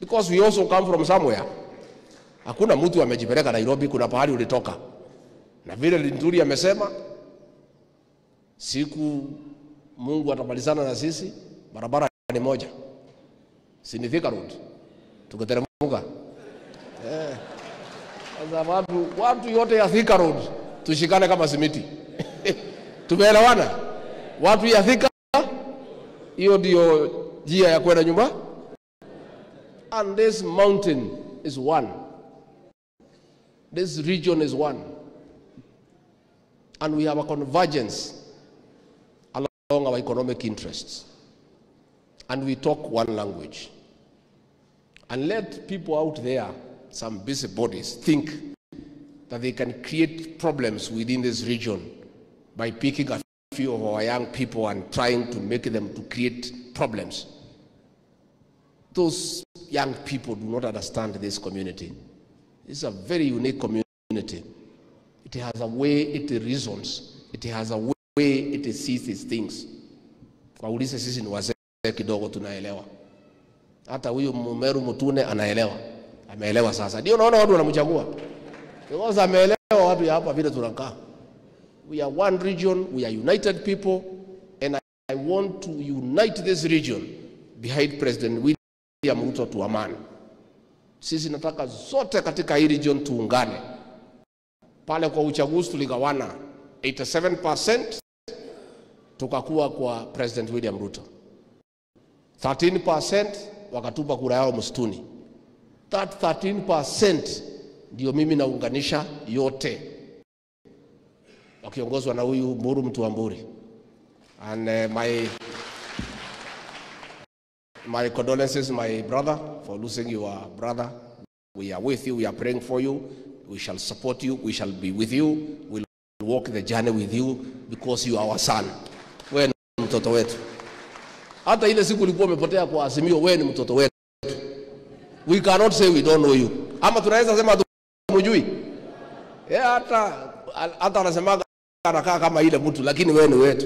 Because we also come from somewhere. Hakuna mtu amejipeleka Nairobi, kuna pahali ulitoka. Na vile Linturi amesema, siku Mungu atamalizana na sisi, barabara ni moja. Si ni Thika Road. Tukateremka. Sasa watu yote ya Thika Road tushikane kama Simiti. Tumeelewana? Watu ya Thika, hiyo ndio njia ya kwenda nyumba. And this mountain is one. This region is one. And we have a convergence along our economic interests. And we talk one language. And let people out there, some busybodies, think that they can create problems within this region by picking a few of our young people and trying to make them to create problems. Those young people do not understand this community. It's a very unique community. It has a way it reasons. It has a way it sees these things. Waulize sisi ni wazee kidogo tunaelewa. Hata huyu Mumeru Mutune anaelewa. Ameelewa sasa. Ndio unaona watu wanamchagua. Because ameelewa watu hapa vile tunakaa. We are one region, we are united people, and I want to unite this region behind President William Ruto to amani. Sisi nataka zote katika hii region tuungane. Pale kwa uchaguzi tuligawana 87% tukakuwa kwa President William Ruto. 13% wakatupa kura yao msituni. That 13% ndio mimi naunganisha yote. Wakiongozwa na huyu Mburu mtu wa Mburi. And my condolences, my brother, for losing your brother. We are with you, we are praying for you. We shall support you, we shall be with you. We'll walk the journey with you because you are our son. Wewe ni mtoto wetu. Hata ile siku ulikuwa umepotea kwa Azimio, wewe ni mtoto wetu. We cannot say we don't know you. Ama tunaweza sema tumjui. Hata anasema anakaa kama ile mtu, lakini wewe ni wetu.